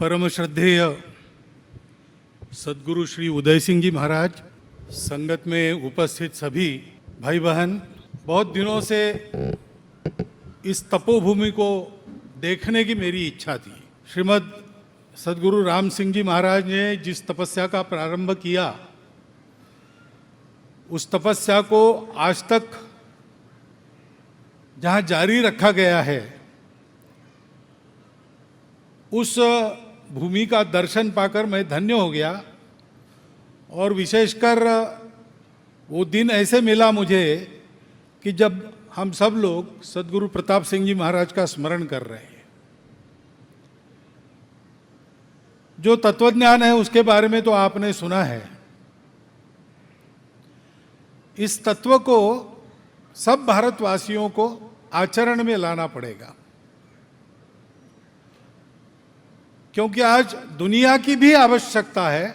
परम श्रद्धेय सद्गुरु श्री उदय सिंह जी महाराज, संगत में उपस्थित सभी भाई बहन, बहुत दिनों से इस तपोभूमि को देखने की मेरी इच्छा थी। श्रीमद् सद्गुरु राम सिंह जी महाराज ने जिस तपस्या का प्रारंभ किया, उस तपस्या को आज तक जहाँ जारी रखा गया है, उस भूमि का दर्शन पाकर मैं धन्य हो गया। और विशेषकर वो दिन ऐसे मिला मुझे कि जब हम सब लोग सद्गुरु प्रताप सिंह जी महाराज का स्मरण कर रहे हैं। जो तत्वज्ञान है उसके बारे में तो आपने सुना है। इस तत्व को सब भारतवासियों को आचरण में लाना पड़ेगा, क्योंकि आज दुनिया की भी आवश्यकता है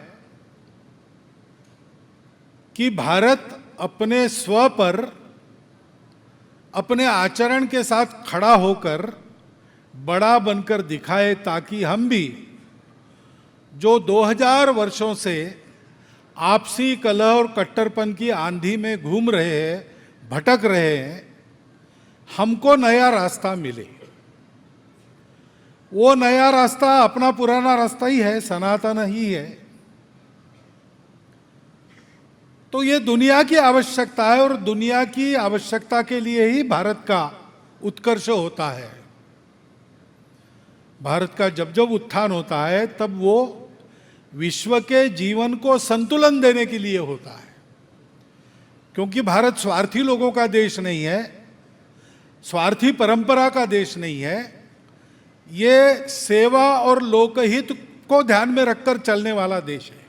कि भारत अपने स्व पर अपने आचरण के साथ खड़ा होकर बड़ा बनकर दिखाए, ताकि हम भी जो 2000 वर्षों से आपसी कलह और कट्टरपन की आंधी में घूम रहे हैं, भटक रहे हैं, हमको नया रास्ता मिले। वो नया रास्ता अपना पुराना रास्ता ही है, सनातन ही है। तो ये दुनिया की आवश्यकता है, और दुनिया की आवश्यकता के लिए ही भारत का उत्कर्ष होता है। भारत का जब जब उत्थान होता है, तब वो विश्व के जीवन को संतुलन देने के लिए होता है। क्योंकि भारत स्वार्थी लोगों का देश नहीं है, स्वार्थी परंपरा का देश नहीं है। ये सेवा और लोकहित को ध्यान में रखकर चलने वाला देश है।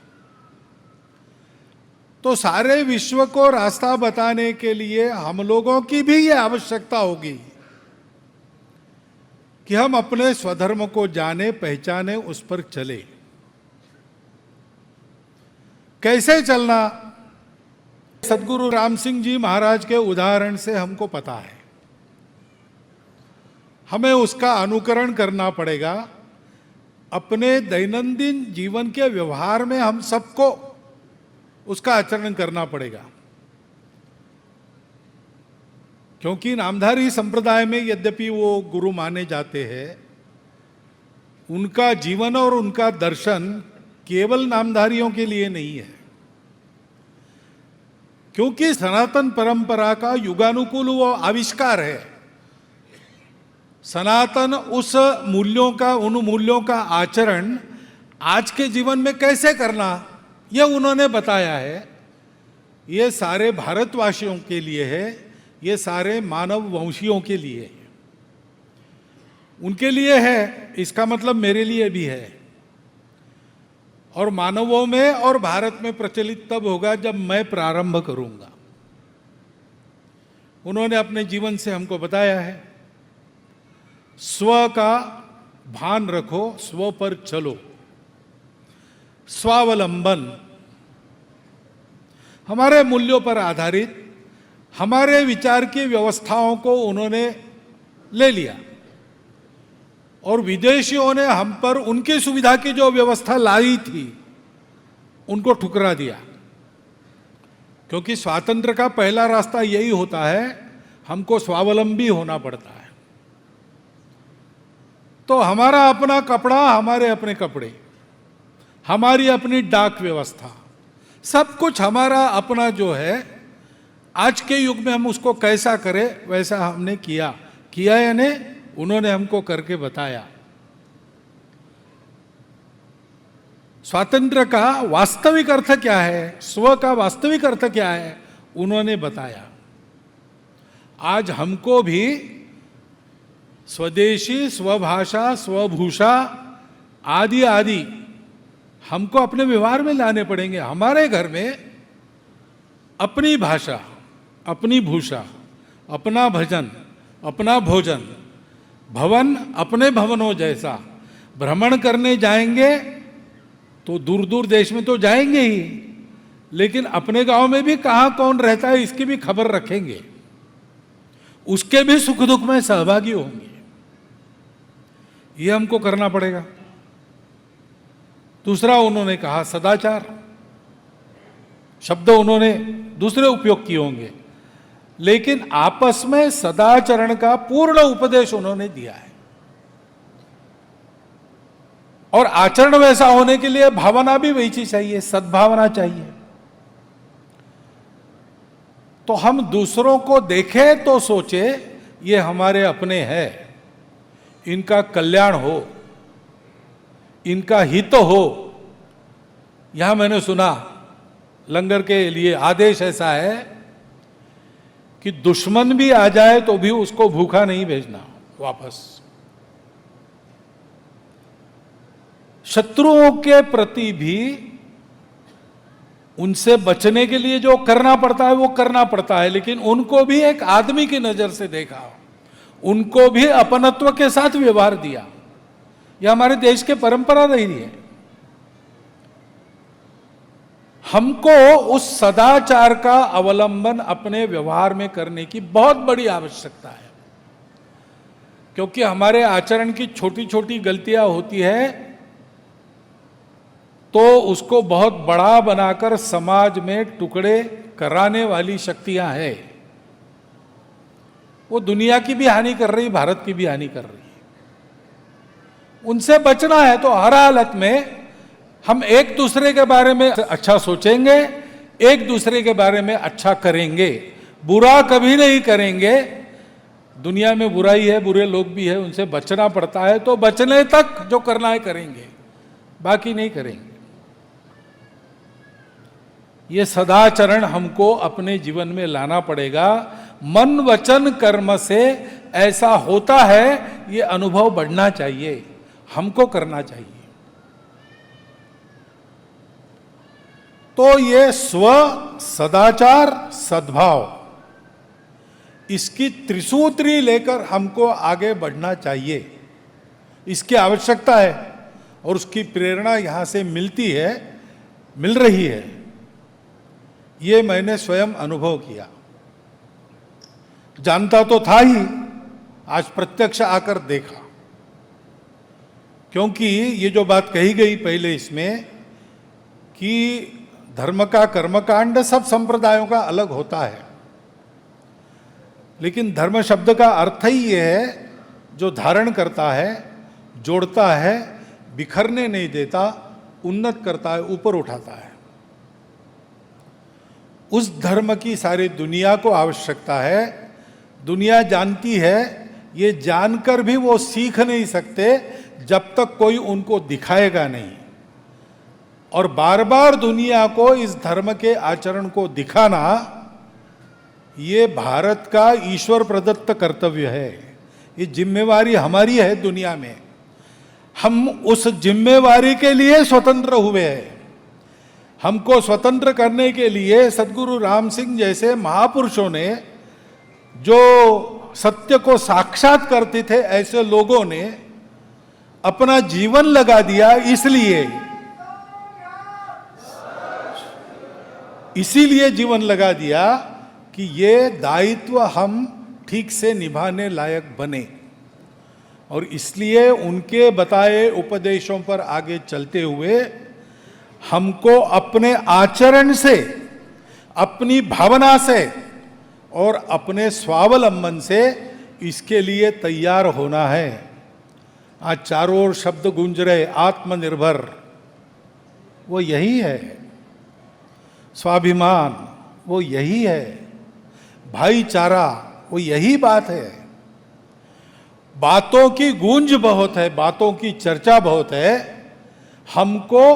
तो सारे विश्व को रास्ता बताने के लिए हम लोगों की भी ये आवश्यकता होगी कि हम अपने स्वधर्म को जाने, पहचाने, उस पर चले। कैसे चलना, सद्गुरु राम सिंह जी महाराज के उदाहरण से हमको पता है। हमें उसका अनुकरण करना पड़ेगा। अपने दैनंदिन जीवन के व्यवहार में हम सबको उसका आचरण करना पड़ेगा। क्योंकि नामधारी संप्रदाय में यद्यपि वो गुरु माने जाते हैं, उनका जीवन और उनका दर्शन केवल नामधारियों के लिए नहीं है। क्योंकि सनातन परंपरा का युगानुकूल वो आविष्कार है। सनातन उस मूल्यों का, उन मूल्यों का आचरण आज के जीवन में कैसे करना, ये उन्होंने बताया है। ये सारे भारतवासियों के लिए है, ये सारे मानव वंशियों के लिए है, उनके लिए है। इसका मतलब मेरे लिए भी है। और मानवों में और भारत में प्रचलित तब होगा जब मैं प्रारंभ करूंगा। उन्होंने अपने जीवन से हमको बताया है, स्व का भान रखो, स्व पर चलो, स्वावलंबन। हमारे मूल्यों पर आधारित हमारे विचार की व्यवस्थाओं को उन्होंने ले लिया, और विदेशियों ने हम पर उनकी सुविधा की जो व्यवस्था लाई थी, उनको ठुकरा दिया। क्योंकि स्वातंत्र्य का पहला रास्ता यही होता है, हमको स्वावलंबी होना पड़ता है। तो हमारा अपना कपड़ा, हमारे अपने कपड़े, हमारी अपनी डाक व्यवस्था, सब कुछ हमारा अपना जो है, आज के युग में हम उसको कैसा करें, वैसा हमने किया यानी उन्होंने हमको करके बताया। स्वातंत्र्य का वास्तविक अर्थ क्या है, स्व का वास्तविक अर्थ क्या है, उन्होंने बताया। आज हमको भी स्वदेशी, स्वभाषा, स्वभूषा आदि आदि हमको अपने व्यवहार में लाने पड़ेंगे। हमारे घर में अपनी भाषा, अपनी भूषा, अपना भजन, अपना भोजन, भवन अपने भवनों जैसा। भ्रमण करने जाएंगे तो दूर दूर देश में तो जाएंगे ही, लेकिन अपने गांव में भी कहाँ कौन रहता है इसकी भी खबर रखेंगे, उसके भी सुख दुख में सहभागी होंगे। ये हमको करना पड़ेगा। दूसरा उन्होंने कहा सदाचार, शब्द उन्होंने दूसरे उपयोग किए होंगे, लेकिन आपस में सदाचरण का पूर्ण उपदेश उन्होंने दिया है। और आचरण वैसा होने के लिए भावना भी वैसी चाहिए, सद्भावना चाहिए। तो हम दूसरों को देखें तो सोचे ये हमारे अपने हैं, इनका कल्याण हो, इनका हित हो। यहां मैंने सुना लंगर के लिए आदेश ऐसा है कि दुश्मन भी आ जाए तो भी उसको भूखा नहीं भेजना वापस। शत्रुओं के प्रति भी उनसे बचने के लिए जो करना पड़ता है वो करना पड़ता है, लेकिन उनको भी एक आदमी की नजर से देखा, उनको भी अपनत्व के साथ व्यवहार दिया। यह हमारे देश की परंपरा रही है। हमको उस सदाचार का अवलंबन अपने व्यवहार में करने की बहुत बड़ी आवश्यकता है, क्योंकि हमारे आचरण की छोटी छोटी गलतियां होती है तो उसको बहुत बड़ा बनाकर समाज में टुकड़े कराने वाली शक्तियां हैं। वो दुनिया की भी हानि कर रही, भारत की भी हानि कर रही है। उनसे बचना है तो हर हालत में हम एक दूसरे के बारे में अच्छा सोचेंगे, एक दूसरे के बारे में अच्छा करेंगे, बुरा कभी नहीं करेंगे। दुनिया में बुराई है, बुरे लोग भी है, उनसे बचना पड़ता है, तो बचने तक जो करना है करेंगे, बाकी नहीं करेंगे। ये सदाचरण हमको अपने जीवन में लाना पड़ेगा। मन वचन कर्म से ऐसा होता है, ये अनुभव बढ़ना चाहिए, हमको करना चाहिए। तो ये स्व, सदाचार, सद्भाव, इसकी त्रिसूत्री लेकर हमको आगे बढ़ना चाहिए। इसकी आवश्यकता है और उसकी प्रेरणा यहां से मिलती है, मिल रही है। ये मैंने स्वयं अनुभव किया। जानता तो था ही, आज प्रत्यक्ष आकर देखा। क्योंकि ये जो बात कही गई पहले इसमें कि धर्म का कर्मकांड सब संप्रदायों का अलग होता है, लेकिन धर्म शब्द का अर्थ ही ये है जो धारण करता है, जोड़ता है, बिखरने नहीं देता, उन्नत करता है, ऊपर उठाता है। उस धर्म की सारी दुनिया को आवश्यकता है। दुनिया जानती है, ये जानकर भी वो सीख नहीं सकते जब तक कोई उनको दिखाएगा नहीं। और बार बार दुनिया को इस धर्म के आचरण को दिखाना, ये भारत का ईश्वर प्रदत्त कर्तव्य है। ये जिम्मेवारी हमारी है दुनिया में। हम उस जिम्मेवारी के लिए स्वतंत्र हुए हैं। हमको स्वतंत्र करने के लिए सद्गुरु राम सिंह जैसे महापुरुषों ने, जो सत्य को साक्षात करते थे, ऐसे लोगों ने अपना जीवन लगा दिया। इसीलिए जीवन लगा दिया कि ये दायित्व हम ठीक से निभाने लायक बने। और इसलिए उनके बताए उपदेशों पर आगे चलते हुए हमको अपने आचरण से, अपनी भावना से और अपने स्वावलंबन से इसके लिए तैयार होना है। आज चारों ओर शब्द गूंज रहे, आत्मनिर्भर, वो यही है। स्वाभिमान, वो यही है। भाईचारा, वो यही बात है। बातों की गूंज बहुत है, बातों की चर्चा बहुत है। हमको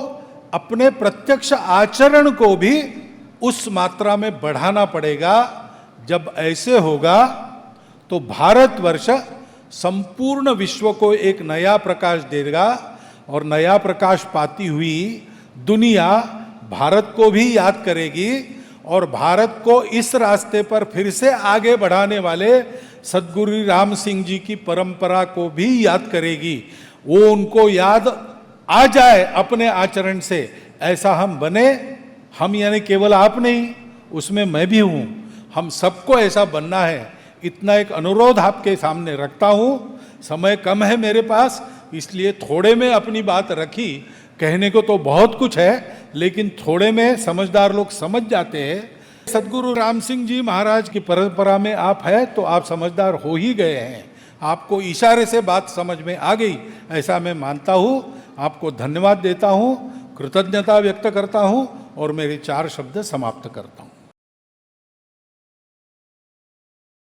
अपने प्रत्यक्ष आचरण को भी उस मात्रा में बढ़ाना पड़ेगा। जब ऐसे होगा तो भारतवर्ष संपूर्ण विश्व को एक नया प्रकाश देगा, और नया प्रकाश पाती हुई दुनिया भारत को भी याद करेगी, और भारत को इस रास्ते पर फिर से आगे बढ़ाने वाले सद्गुरु राम सिंह जी की परंपरा को भी याद करेगी। वो उनको याद आ जाए अपने आचरण से, ऐसा हम बने। हम यानी केवल आप नहीं, उसमें मैं भी हूं। हम सबको ऐसा बनना है। इतना एक अनुरोध आपके सामने रखता हूं। समय कम है मेरे पास, इसलिए थोड़े में अपनी बात रखी, कहने को तो बहुत कुछ है, लेकिन थोड़े में समझदार लोग समझ जाते हैं। सदगुरु राम सिंह जी महाराज की परंपरा में आप है तो आप समझदार हो ही गए हैं, आपको इशारे से बात समझ में आ गई, ऐसा मैं मानता हूँ। आपको धन्यवाद देता हूँ, कृतज्ञता व्यक्त करता हूँ और मेरे 4 शब्द समाप्त करता हूँ।